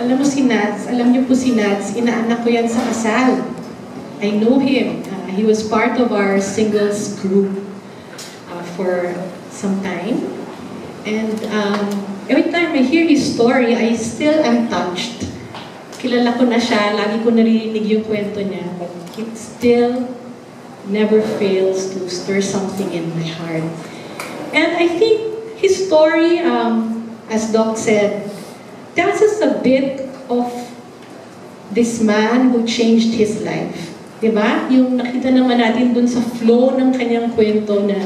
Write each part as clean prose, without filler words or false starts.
Alam mo si Nads, alam niyo po si Nads, inaanak ko yan sa kasal. I know him. He was part of our singles group for some time. And every time I hear his story, I still am touched. Kilala ko na siya, lagi ko naririnig yung kwento niya, but it still never fails to stir something in my heart. And I think his story, as Doc said, tells us a bit of this man who changed his life. Diba? Yung nakita naman natin dun sa flow ng kanyang kwento na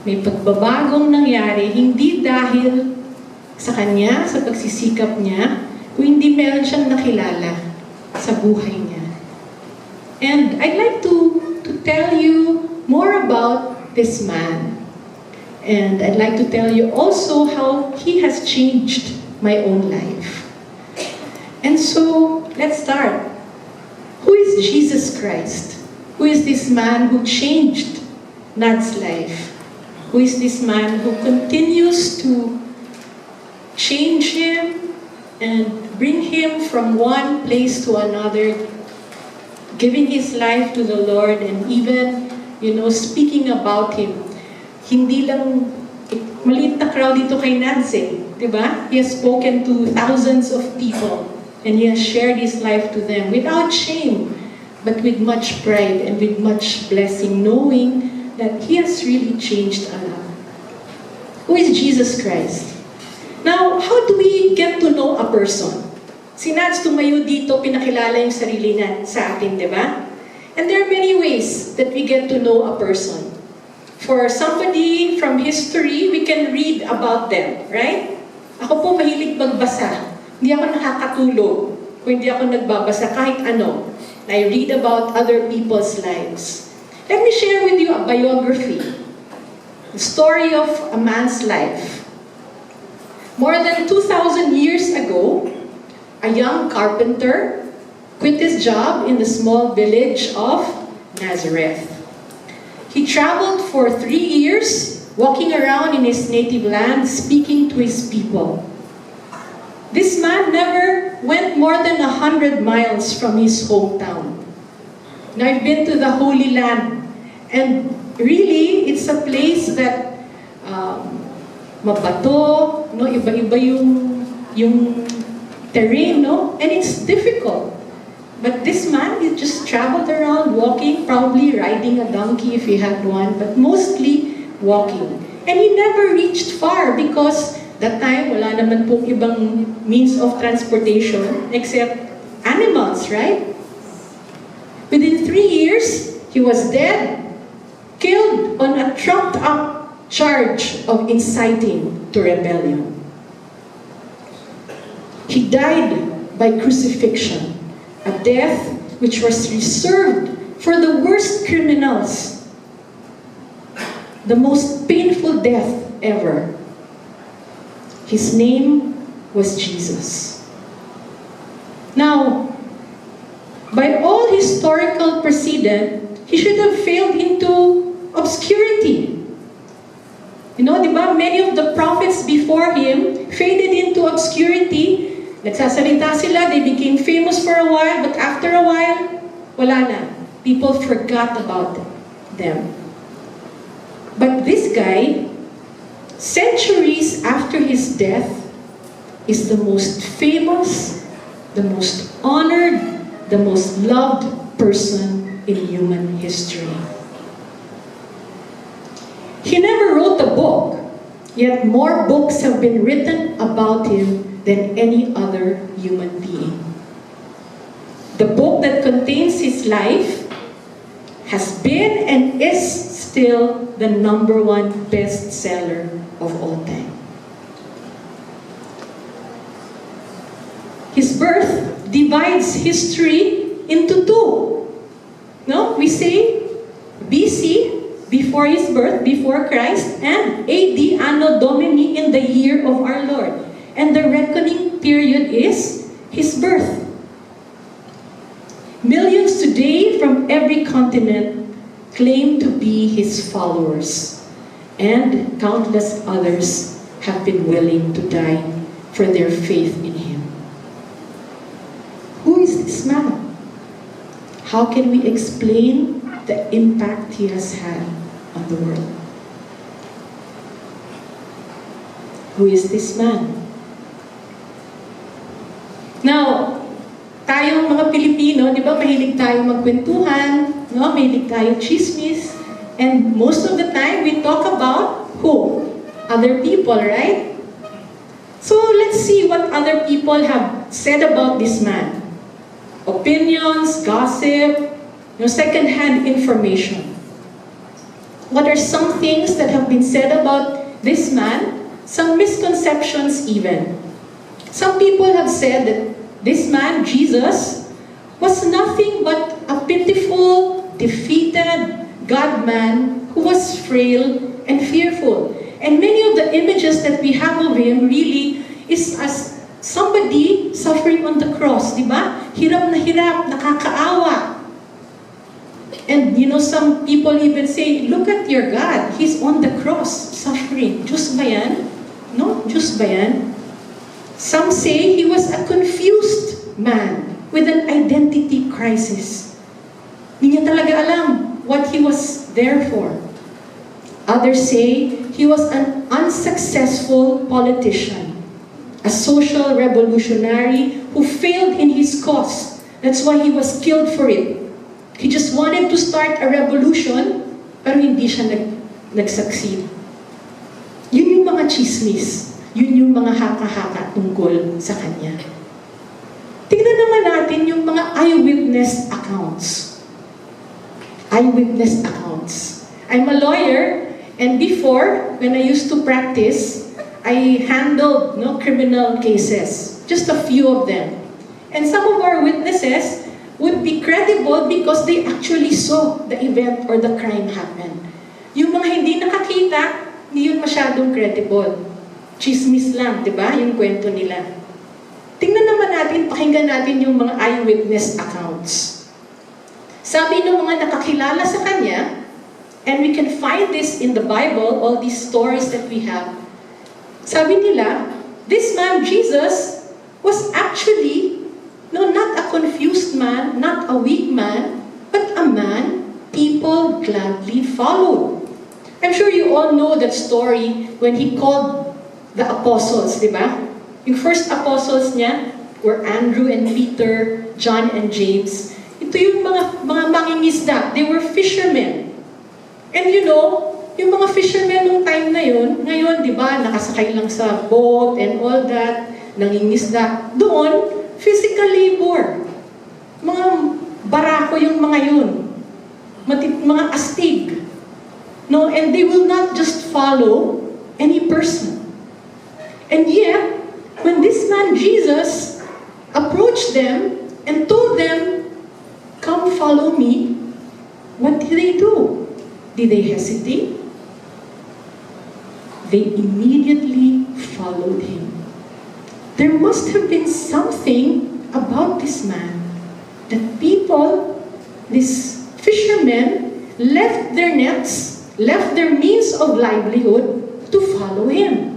may pagbabagong nangyari, hindi dahil sa kanya, sa pagsisikap niya, kung hindi meron siyang nakilala sa buhay niya. And I'd like to tell you more about this man. And I'd like to tell you also how he has changed my own life. And so, let's start. Who is Jesus Christ? Who is this man who changed Nad's life? Who is this man who continues to change him and bring him from one place to another, giving his life to the Lord and even, speaking about him. Hindi lang, maliit na crowd dito kay Nads diba? He has spoken to thousands of people and he has shared his life to them without shame, but with much pride and with much blessing, knowing that he has really changed a lot. Who is Jesus Christ? Now, how do we get to know a person? Si Nads tumayo dito, pinakilala yung sarili na sa atin, di ba? And there are many ways that we get to know a person. For somebody from history, we can read about them, right? Ako po mahilig magbasa. Hindi ako nakakatulog kung hindi ako nagbabasa kahit ano. I read about other people's lives. Let me share with you a biography. The story of a man's life. More than 2,000 years ago, a young carpenter quit his job in the small village of Nazareth. He traveled for 3 years, walking around in his native land, speaking to his people. This man never went more than 100 miles from his hometown. Now, I've been to the Holy Land, and really, it's a place that mabato, iba-iba yung terrain, and it's difficult. But this man, he just traveled around walking, probably riding a donkey if he had one, but mostly walking. And he never reached far because that time, wala naman pong ibang means of transportation except animals, right? Within 3 years, he was dead, killed on a trumped-up charge of inciting to rebellion. He died by crucifixion, a death which was reserved for the worst criminals, the most painful death ever. His name was Jesus. Now, by all historical precedent, he should have failed into obscurity. Di ba, many of the prophets before him faded into obscurity. Nagsasalita sila, they became famous for a while, but after a while, wala na. People forgot about them. But this guy, centuries after his death, is the most famous, the most honored, the most loved person in human history. He never wrote a book, yet more books have been written about him than any other human being. The book that contains his life has been and is still the #1 bestseller of all time. His birth divides history into two. We say BC, before his birth, before Christ, and AD, Anno Domini, in the year of our Lord. And the reckoning period is his birth. Millions today from every continent claim to be his followers, and countless others have been willing to die for their faith in him. is this man? How can we explain the impact he has had on the world? Who is this man? Now, tayong mga Pilipino, di ba, mahilig tayong magkwentuhan, no? Mahilig tayong chismis, and most of the time, we talk about who? Other people, right? So, let's see what other people have said about this man. Opinions, gossip, second-hand information. What are some things that have been said about this man? Some misconceptions even. Some people have said that this man, Jesus, was nothing but a pitiful, defeated God-man who was frail and fearful. And many of the images that we have of him really is as somebody suffering on the cross, di ba? Hirap, nakakaawa. And some people even say, look at your God, He's on the cross, suffering. Diyos ba yan? No, Diyos ba yan? Some say he was a confused man with an identity crisis. Hindi niya talaga alam what he was there for. Others say he was an unsuccessful politician, a social revolutionary who failed in his cause. That's why he was killed for it. He just wanted to start a revolution, pero hindi siya nag-succeed. Yun yung mga chismis. Yun yung mga haka-haka tungkol sa kanya. Tingnan naman natin yung mga eyewitness accounts. Eyewitness accounts. I'm a lawyer, and before, when I used to practice, I handled criminal cases. Just a few of them. And some of our witnesses would be credible because they actually saw the event or the crime happen. Yung mga hindi nakakita, hindi yun masyadong credible. Chismis lang, di ba? Yung kwento nila. Tingnan naman natin, pakinggan natin yung mga eyewitness accounts. Sabi ng mga nakakilala sa kanya, and we can find this in the Bible, all these stories that we have. Sabi nila, this man, Jesus, was actually not a confused man, not a weak man, but a man people gladly followed. I'm sure you all know that story when he called the apostles, di ba? Yung first apostles niya were Andrew and Peter, John and James. Ito yung mga mangingisda. They were fishermen. And yung mga fishermen nung time na yun, ngayon, di ba, nakasakay lang sa boat and all that, nangingisda. Doon, physical labor. Mga barako yung mga yun. Mga astig. No, and they will not just follow any person. And yet, when this man Jesus approached them and told them, come follow me, what did they do? Did they hesitate? They immediately followed him. There must have been something about this man that people, these fishermen, left their nets, left their means of livelihood to follow him.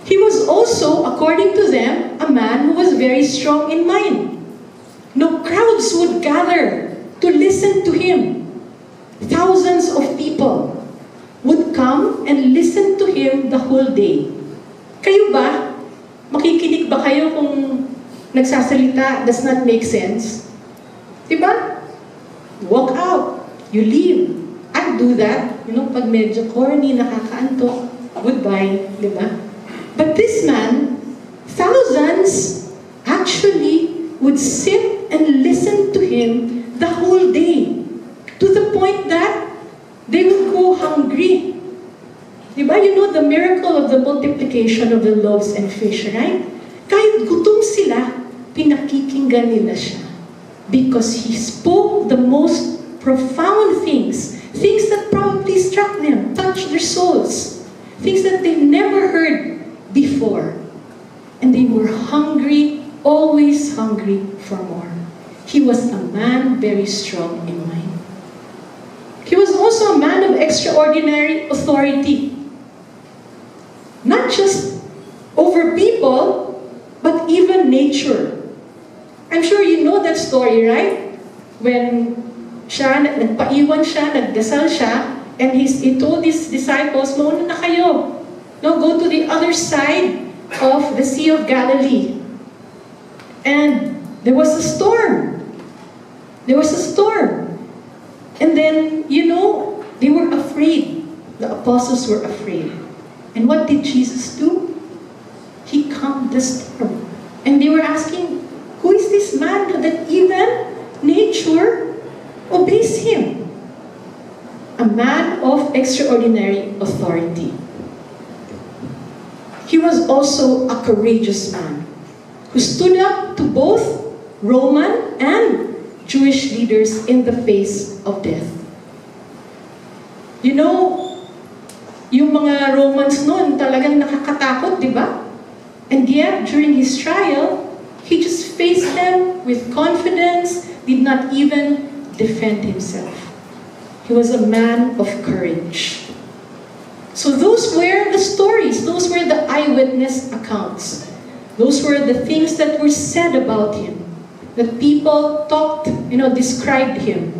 He was also, according to them, a man who was very strong in mind. No crowds would gather to listen to him. Thousands of people would come and listen to him the whole day. Kayo ba? Makikinig ba kayo kung nagsasalita does not make sense? Diba? Walk out. You leave. I do that. Pag medyo corny, nakakaantok, goodbye. Diba? But this man, thousands actually would sit and listen to him the whole day. To the point that they would go hungry. Diba? The miracle of the multiplication of the loaves and fish, right? Kahit gutom sila, pinakikinggan nila siya. Because he spoke the most profound things. Things that probably struck them, touched their souls. Things that they never heard before. And they were hungry, always hungry for more. He was a man very strong in mind. He was also a man of extraordinary authority. Not just over people, but even nature. I'm sure you know that story, right? When nagpaiwan siya, nagdasal siya, and he told his disciples, mauna na kayo. No, go to the other side of the Sea of Galilee. And there was a storm. There was a storm. And then, they were afraid. The apostles were afraid. And what did Jesus do? He calmed the storm. And they were asking, who is this man that even nature obeys him? A man of extraordinary authority. He was also a courageous man who stood up to both Roman and Jewish leaders in the face of death. Yung mga Romans noon talagang nakakatakot, di ba? And yet, during his trial, he just faced them with confidence, did not even defend himself. He was a man of courage. So those were the stories, those were the eyewitness accounts. Those were the things that were said about him, that people talked, described him.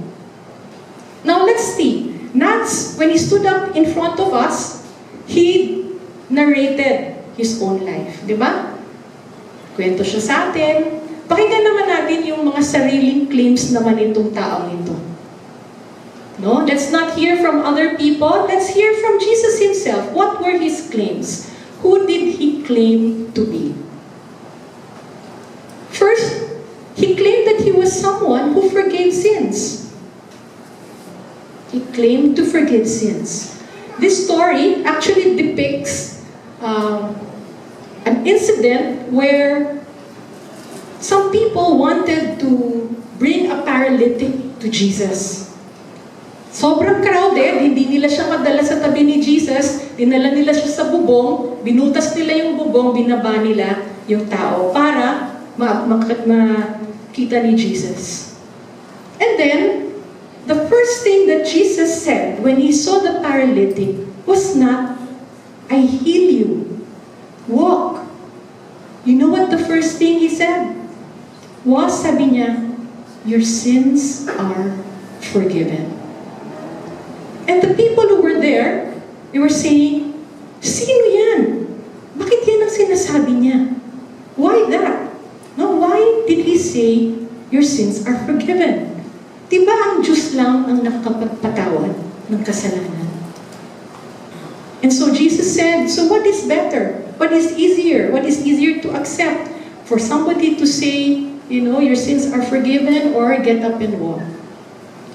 Now let's see. Nats, when he stood up in front of us, he narrated his own life. Di ba? Kwento siya sa atin. Pakinggan naman natin yung mga sariling claims naman itong taong ito. No? Let's not hear from other people. Let's hear from Jesus himself. What were his claims? Who did he claim to be? First, he claimed that he was someone who forgave sins. He claimed to forgive sins. This story actually depicts an incident where some people wanted to bring a paralytic to Jesus. Sobrang crowded, hindi nila siya madala sa tabi ni Jesus, dinala nila siya sa bubong, binutas nila yung bubong, binaba nila yung tao para makita ni Jesus. And then, the first thing that Jesus said when he saw the paralytic was not, I heal you. Walk. You know what the first thing he said? Sabi niya, your sins are forgiven. And the people who were there, they were saying, sino yan? Bakit yan ang sinasabi niya? Why that? No, why did he say, your sins are forgiven? Diba ang Diyos lang ang nakakapagpatawad ng kasalanan? And so Jesus said, so what is better? What is easier? What is easier to accept? For somebody to say, your sins are forgiven, or get up and walk.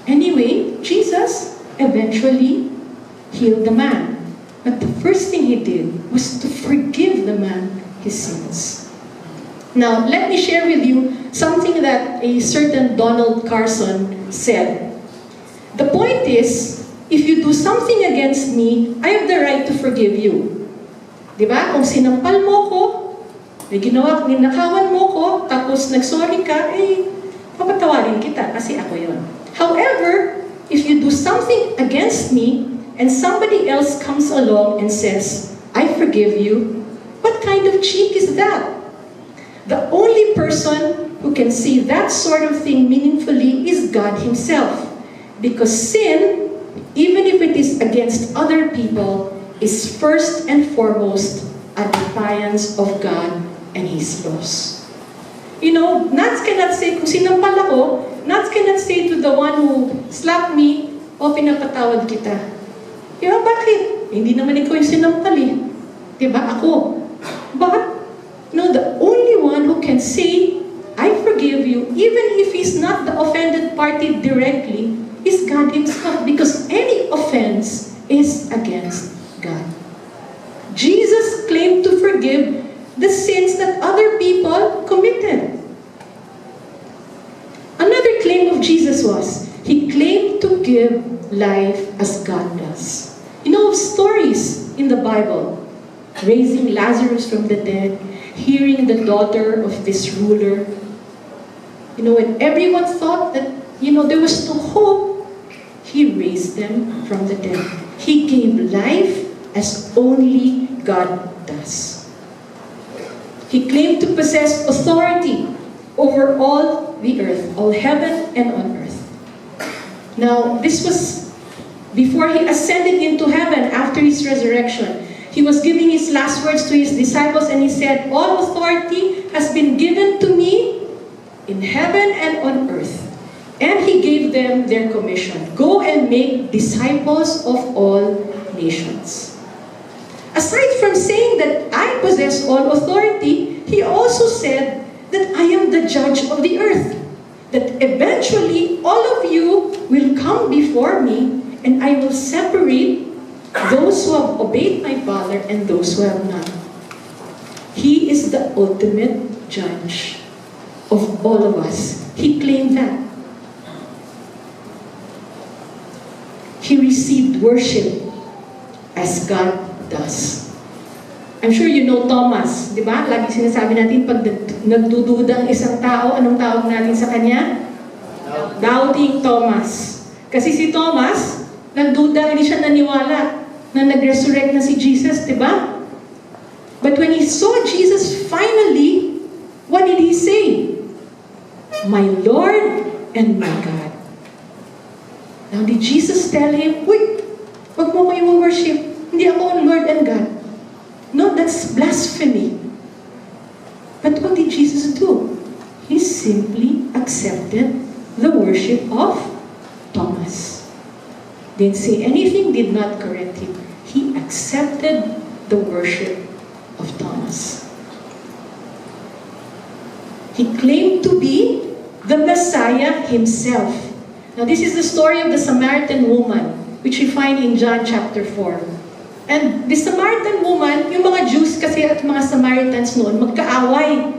Anyway, Jesus eventually healed the man. But the first thing he did was to forgive the man his sins. Now, let me share with you something that a certain Donald Carson said. The point is, if you do something against me, I have the right to forgive you. Diba? Kung sinampal mo ko, may ginawa, ninakawan mo ko, tapos nagsorry ka, papatawarin kita kasi ako yon. However, if you do something against me, and somebody else comes along and says, I forgive you, what kind of cheek is that? The only person who can see that sort of thing meaningfully is God himself. Because sin, even if it is against other people, is first and foremost a defiance of God and His laws. Nats cannot say, kung sinampal ako, Nats cannot say to the one who slapped me, pinapatawad kita. Bakit? Hindi naman ikaw yung sinampal eh. Diba? Ako. But, the only one who can say, I forgive you, even if he's not the offended party directly, is God himself. Because any offense is against God. Jesus claimed to forgive the sins that other people committed. Another claim of Jesus was, he claimed to give life as God does. Stories in the Bible, raising Lazarus from the dead, hearing the daughter of this ruler. When everyone thought that, there was no hope, he raised them from the dead. He gave life as only God does. He claimed to possess authority. over all the earth, all heaven and on earth. Now, this was before he ascended into heaven after his resurrection. He was giving his last words to his disciples and he said, all authority has been given to me in heaven and on earth. And he gave them their commission. Go and make disciples of all nations. Aside from saying that I possess all authority, he also said that I am the judge of the earth. That eventually all of you will come before me and I will separate those who have obeyed my Father and those who have not. He is the ultimate judge of all of us. He claimed that. He received worship as God does. I'm sure you know Thomas, di ba? Lagi sinasabi natin pag nagdududa ang isang tao, anong tawag natin sa kanya? Doubting Thomas. Kasi si Thomas, nagduda, hindi siya naniwala na nag-resurrect na si Jesus, di ba? But when he saw Jesus finally, what did he say? My Lord and my God. Now, did Jesus tell him, wait, wag mo kayo worship. Hindi ako ang Lord and God. No, that's blasphemy. But what did Jesus do? He simply accepted the worship of Thomas. Didn't say anything, did not correct him. He accepted the worship of Thomas. He claimed to be the Messiah himself. Now this is the story of the Samaritan woman, which we find in John chapter 4. And the Samaritan woman, yung mga Jews kasi at mga Samaritans noon, magkaaway.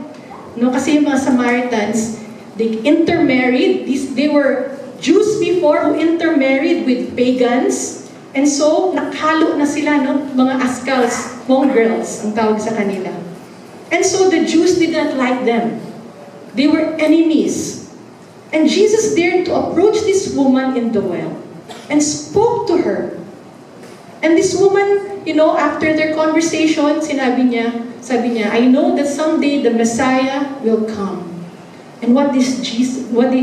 No, kasi yung mga Samaritans, they intermarried. They were Jews before who intermarried with pagans. And so, nakhalo na sila, no? Mga askals, mongrels, ang tawag sa kanila. And so, the Jews did not like them. They were enemies. And Jesus dared to approach this woman in the well and spoke to her. And this woman, you know, after their conversation, sabi niya, I know that someday the Messiah will come. And what did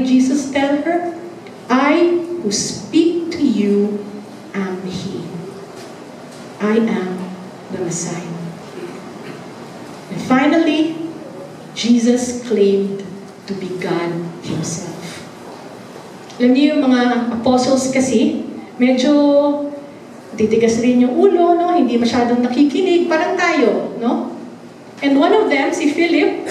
Jesus tell her? I who speak to you am He. I am the Messiah. And finally, Jesus claimed to be God Himself. Alam niyo yung mga apostles kasi, medyo titigas rin yung ulo, no? Hindi masyadong nakikinig, parang tayo, no? And one of them, si Philip,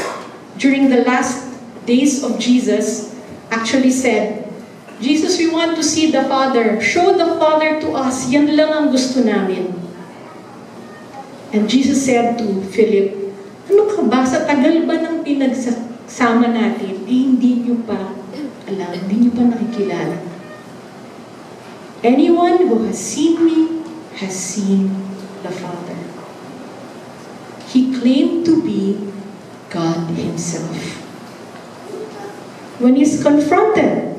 during the last days of Jesus, actually said, Jesus, we want to see the Father. Show the Father to us. Yan lang ang gusto namin. And Jesus said to Philip, ano ka ba? Sa tagal ba ng pinagsama natin, hindi nyo pa alam, hindi nyo pa nakikilala. Anyone who has seen me has seen the Father. He claimed to be God Himself. When He's confronted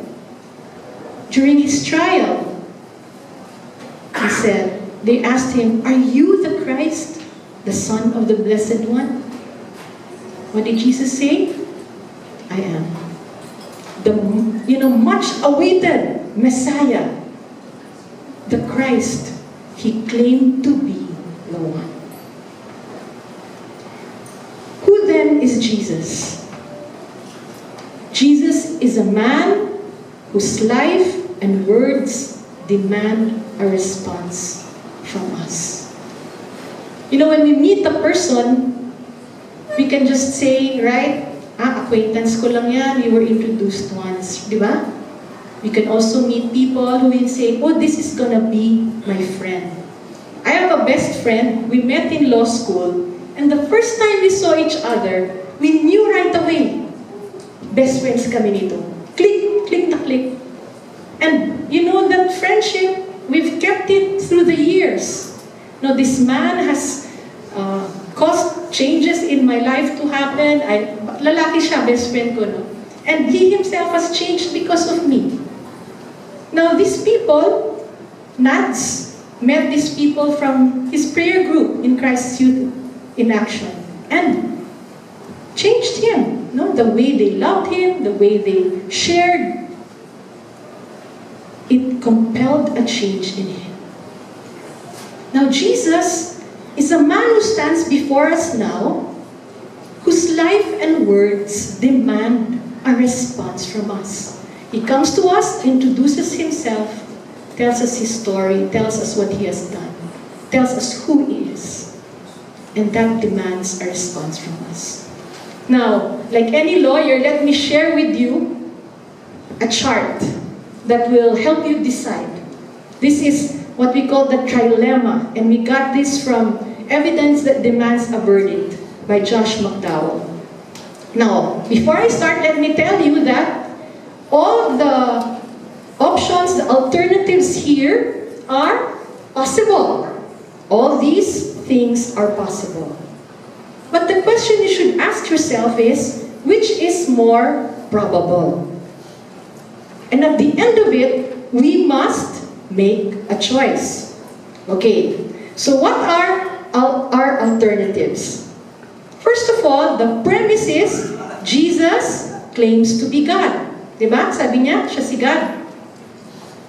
during His trial, they asked Him, are you the Christ, the Son of the Blessed One? What did Jesus say? I am. The much awaited Messiah, the Christ. He claimed to be the one. Who then is Jesus? Jesus is a man whose life and words demand a response from us. You know, when we meet a person, we can just say, right, acquaintance ko lang yan, we were introduced once, di ba? We can also meet people who will say, oh, this is gonna be my friend. I have a best friend, we met in law school, and the first time we saw each other, we knew right away, best friends kami nito. Click, click na click. And you know, that friendship, we've kept it through the years. No, this man has caused changes in my life to happen. Lalaki siya, best friend ko, no? And he himself has changed because of me. Now, these people, Nats, met these people from his prayer group in Christ's Youth in Action and changed him. No, the way they loved him, the way they shared, it compelled a change in him. Now Jesus is a man who stands before us now, whose life and words demand a response from us. He comes to us, introduces himself, tells us his story, tells us what he has done, tells us who he is. And that demands a response from us. Now, like any lawyer, let me share with you a chart that will help you decide. This is what we call the trilemma, and we got this from Evidence That Demands a Verdict by Josh McDowell. Now, before I start, let me tell you that all the options, the alternatives here are possible. All these things are possible. But the question you should ask yourself is, which is more probable? And at the end of it, we must make a choice. Okay, so what are our alternatives? First of all, the premise is, Jesus claims to be God. Diba? Sabi niya, siya si God.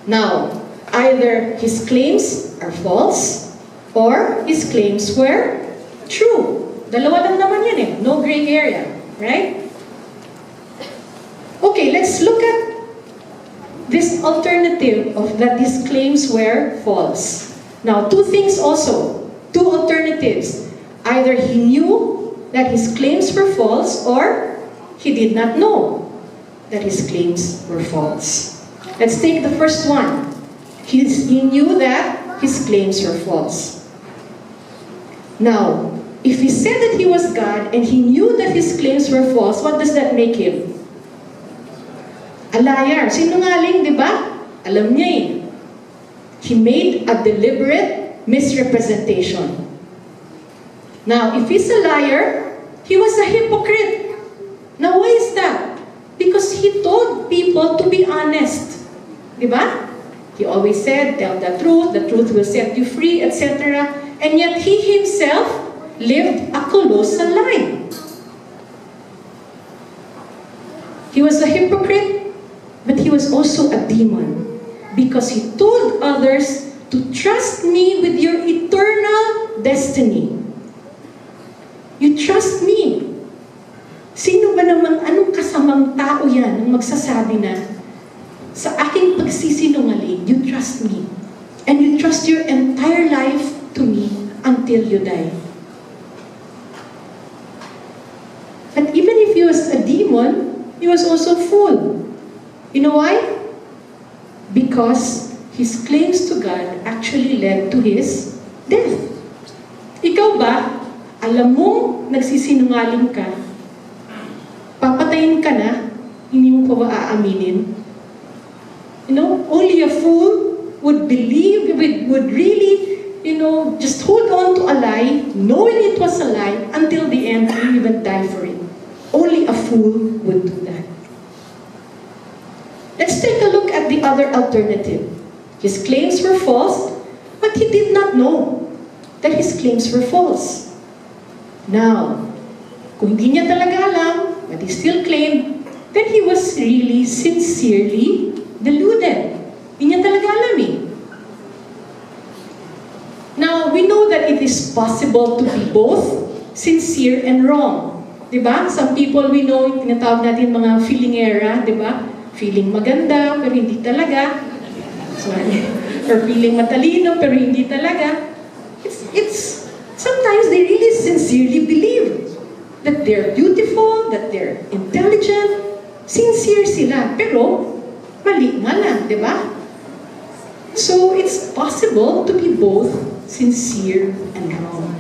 Now, either his claims are false, or his claims were true. Dalawa lang naman yan eh. No gray area. Right? Okay, let's look at this alternative of that his claims were false. Now, two things also. Two alternatives. Either he knew that his claims were false, or he did not know that his claims were false. Let's take the first one. He knew that his claims were false. Now, if he said that he was God and he knew that his claims were false, what does that make him? A liar. Sinungaling, di ba? Alam niya eh. He made a deliberate misrepresentation. Now, if he's a liar, he was a hypocrite. Now, why is that? Because he told people to be honest. Di ba? He always said, tell the truth will set you free, etc. And yet he himself lived a colossal lie. He was a hypocrite, but he was also a demon. Because he told others to trust me with your eternal destiny. You trust me. Sino ba namang, anong kasamang tao yan ang magsasabi na, sa aking pagsisinungaling, you trust me. And you trust your entire life to me until you die. But even if he was a demon, he was also a fool. You know why? Because his claims to God actually led to his death. Ikaw ba, alam mong nagsisinungaling ka, papatayin ka na, hindi mo pa ba aaminin? You know, only a fool would believe, would really, just hold on to a lie, knowing it was a lie, until the end, and even die for it. Only a fool would do that. Let's take a look at the other alternative. His claims were false, but he did not know that his claims were false. Now, kung hindi niya talaga alam, but he still claimed, then he was really sincerely deluded. Hindi niya talaga alam eh. Now, we know that it is possible to be both sincere and wrong. Diba? Some people we know, tinatawag natin mga feelingera, diba? Feeling maganda, pero hindi talaga. Sorry. Or feeling matalino, pero hindi talaga. It's sometimes they really sincerely believe that they're beautiful, that they're intelligent. Sincere sila, pero mali nga lang, diba? So, it's possible to be both sincere and wrong.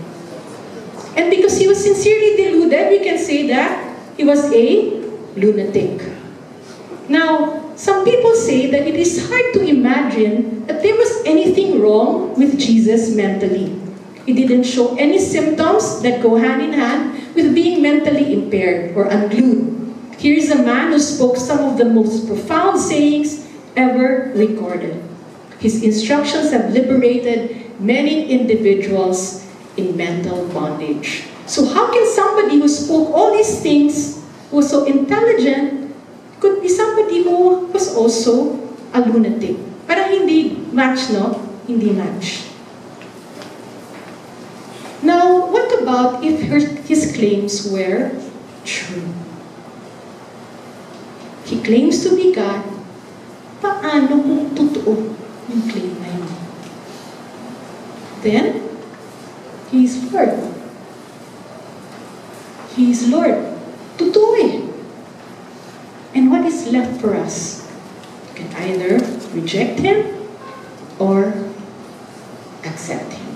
And because he was sincerely deluded, we can say that he was a lunatic. Now, some people say that it is hard to imagine that there was anything wrong with Jesus mentally. He didn't show any symptoms that go hand in hand with being mentally impaired or unglued. Here is a man who spoke some of the most profound sayings ever recorded. His instructions have liberated many individuals in mental bondage. So how can somebody who spoke all these things who was so intelligent could be somebody who was also a lunatic. Parang hindi match, no? Hindi match. Now, what about if his claims were true? He claims to be God. Paano kung totoo yung claim na yun? Then, He is Lord. He is Lord. Totoo eh. And what is left for us? You can either reject Him or accept Him.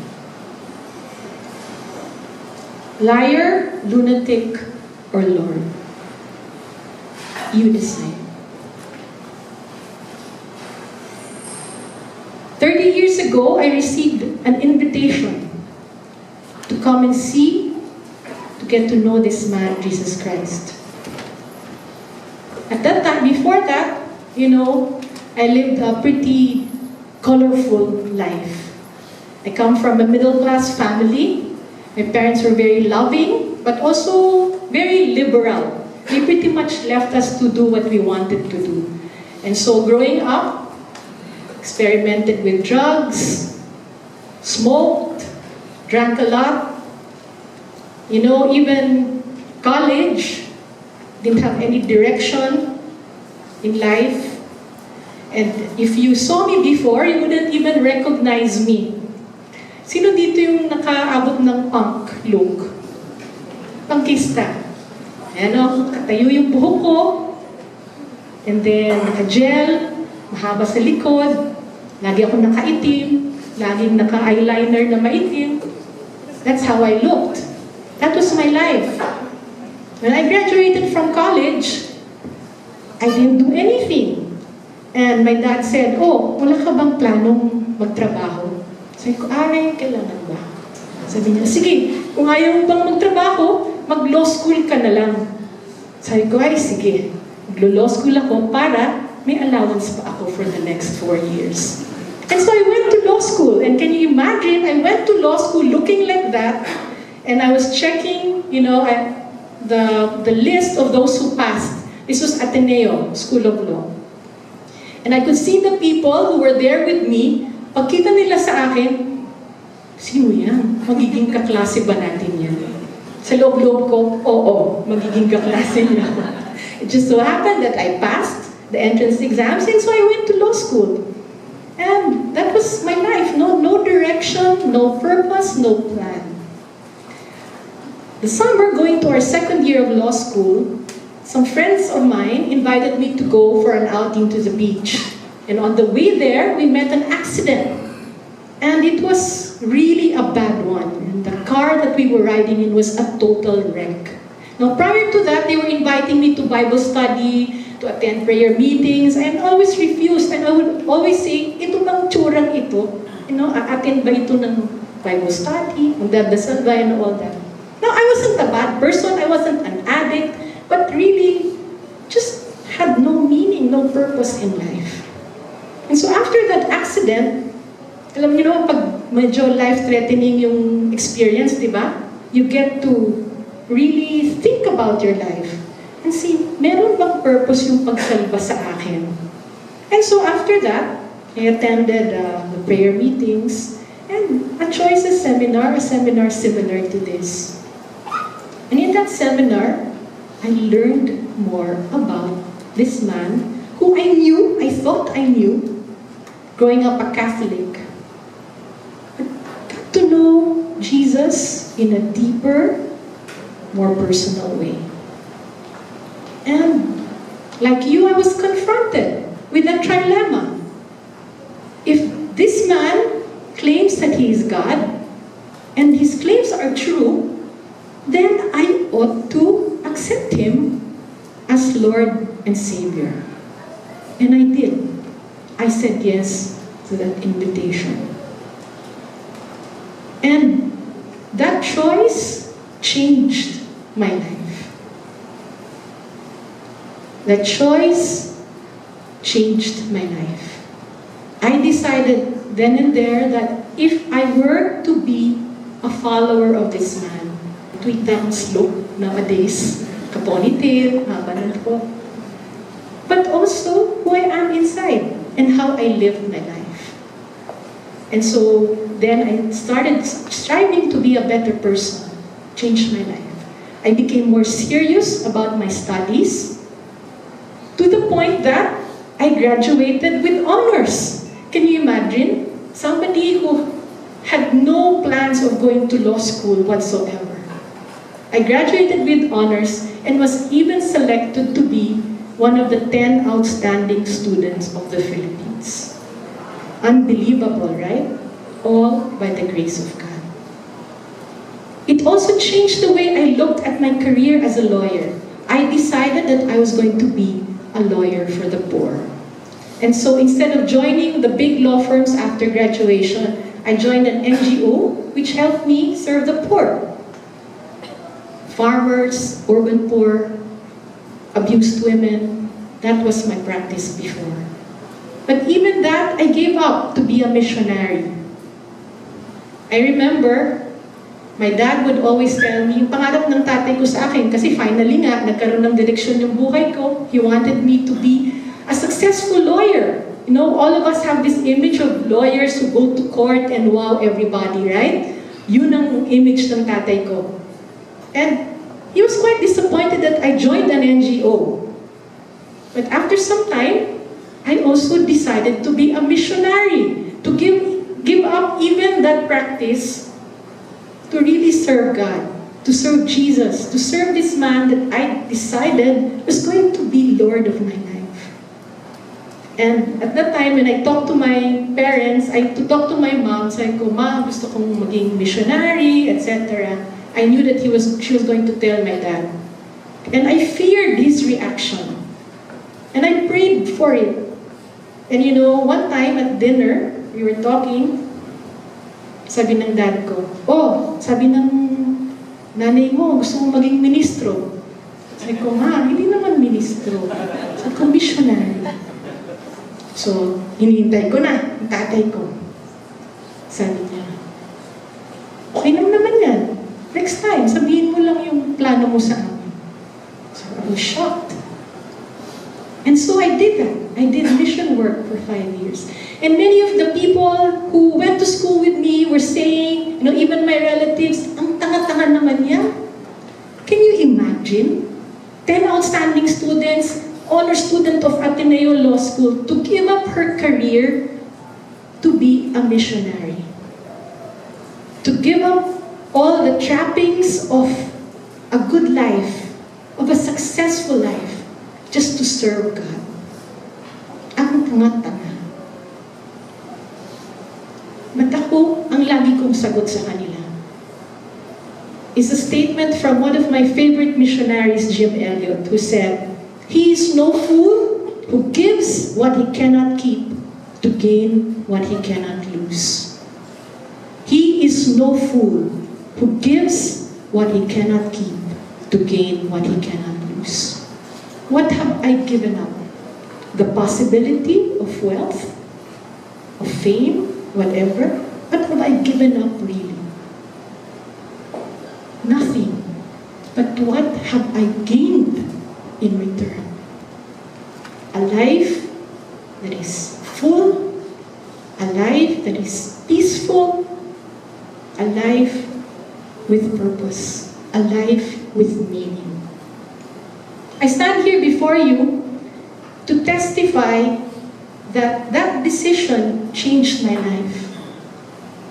Liar, lunatic, or Lord? You decide. 30 years ago, I received an invitation to come and see, to get to know this man, Jesus Christ. At that time, before that, I lived a pretty colorful life. I come from a middle-class family. My parents were very loving, but also very liberal. They pretty much left us to do what we wanted to do. And so growing up, experimented with drugs, smoked, drank a lot. Even college, didn't have any direction in life. And if you saw me before, you wouldn't even recognize me. Sino dito yung nakaabot ng punk look? Punkista. Katayo yung buhok ko. And then, naka-gel, mahaba sa likod. Lagi ako nakaitim. Laging naka-eyeliner na maitim. That's how I looked. That was my life. When I graduated from college, I didn't do anything. And my dad said, wala ka bang planong magtrabaho? Sabi ko, kailangan ba? Sabi niya, sige, kung ayaw mo bang magtrabaho, mag-law school ka na lang. Sabi ko, sige, mag-law school ako para may allowance pa ako for the next 4 years. And so I went to law school. And can you imagine, I went to law school looking like that, and I was checking, the list of those who passed. This was Ateneo, School of Law. And I could see the people who were there with me. Pagkita nila sa akin, sino yan? Magiging kaklase ba natin yan? Sa loob-loob ko, oo, magiging kaklase niya. It just so happened that I passed the entrance exams, and so I went to law school. And that was my life. No direction, no purpose, no plan. The summer, going to our second year of law school, some friends of mine invited me to go for an outing to the beach. And on the way there, we met an accident. And it was really a bad one. And the car that we were riding in was a total wreck. Now, prior to that, they were inviting me to Bible study, to attend prayer meetings. I always refused. And I would always say, ito bang tsurang ito? A-attend ba ito ng Bible study? Magdadasal ba and all that? Now, I wasn't a bad person. I wasn't an addict. But really, just had no meaning, no purpose in life. And so after that accident, alam niyo naman, pag medyo life-threatening yung experience, di ba? You get to really think about your life and see, meron bang purpose yung pagsalba sa akin? And so after that, I attended the prayer meetings and a choices seminar, a seminar similar to this. And in that seminar, I learned more about this man who I thought I knew, growing up a Catholic. But got to know Jesus in a deeper, more personal way. And like you, I was confronted with a trilemma. If this man claims that he is God, and his claims are true, then I ought to accept him as Lord and Savior. And I did. I said yes to that invitation. And that choice changed my life. That choice changed my life. I decided then and there that if I were to be a follower of this man, tweet that slope nowadays, Kaponytail, haba ng po. But also who I am inside and how I live my life. And so then I started striving to be a better person, changed my life. I became more serious about my studies to the point that I graduated with honors. Can you imagine? Somebody who had no plans of going to law school whatsoever. I graduated with honors and was even selected to be one of the 10 outstanding students of the Philippines. Unbelievable, right? All by the grace of God. It also changed the way I looked at my career as a lawyer. I decided that I was going to be a lawyer for the poor. And so instead of joining the big law firms after graduation, I joined an NGO which helped me serve the poor. Farmers, urban poor, abused women. That was my practice before. But even that, I gave up to be a missionary. I remember, my dad would always tell me, yung pangarap ng tatay ko sa akin, kasi finally nga, nagkaroon ng direksyon yung buhay ko. He wanted me to be a successful lawyer. You know, all of us have this image of lawyers who go to court and wow everybody, right? Yun ang image ng tatay ko. And he was quite disappointed that I joined an NGO. But after some time, I also decided to be a missionary, to give up even that practice to really serve God, to serve Jesus, to serve this man that I decided was going to be Lord of my life. And at that time, when I talked to my parents, I talked to my mom, sabi ko, Ma, gusto kong maging missionary, etc. I knew that she was going to tell my dad. And I feared his reaction. And I prayed for it. And you know, one time at dinner, we were talking, sabi ng dad ko, oh, sabi ng nanay mo, gusto mong maging ministro. Sabi ko, Ma, hindi naman ministro. Sabi ko, missionary. So, hinihintay ko na, ang tatay ko. Sabi niya, okay naman yan. Next time, sabihin mo lang yung plano mo sa amin. So, I was shocked. And so I did that. I did mission work for 5 years. And many of the people who went to school with me were saying, you know, even my relatives, ang tanga-tanga naman niya. Can you imagine? 10 outstanding students, honor student of Ateneo Law School, to give up her career to be a missionary. To give up all the trappings of a good life, of a successful life, just to serve God. Ang tanga-tanga. But ako, ang lagi kong sagot sa kanila is a statement from one of my favorite missionaries, Jim Elliot, who said, "He is no fool who gives what he cannot keep to gain what he cannot lose." He is no fool who gives what he cannot keep to gain what he cannot lose. What have I given up? The possibility of wealth, of fame, whatever? What have I given up really? Nothing. But what have I gained in return? A life that is full, a life that is peaceful, a life with purpose, a life with meaning. I stand here before you to testify that that decision changed my life.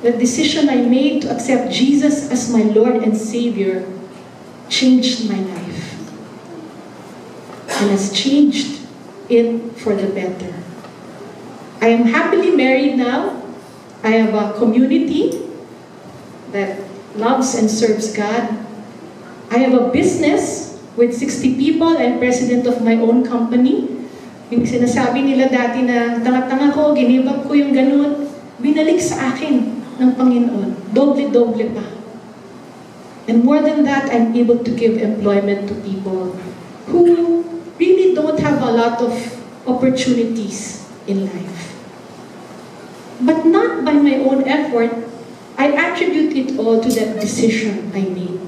The decision I made to accept Jesus as my Lord and Savior changed my life and has changed it for the better. I am happily married now. I have a community that loves and serves God. I have a business with 60 people. I'm president of my own company. Yung sinasabi nila dati na tanga-tanga ko, ginibag ko yung ganun, binalik sa akin ng Panginoon. Doble-doble pa. And more than that, I'm able to give employment to people who really don't have a lot of opportunities in life. But not by my own effort. I attribute it all to that decision I made.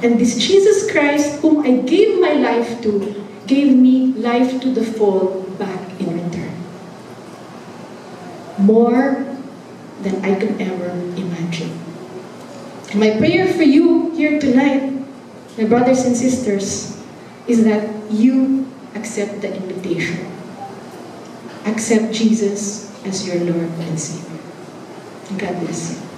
And this Jesus Christ, whom I gave my life to, gave me life to the full back in return. More than I could ever imagine. And my prayer for you here tonight, my brothers and sisters, is that you accept the invitation. Accept Jesus as your Lord and Savior. God bless you.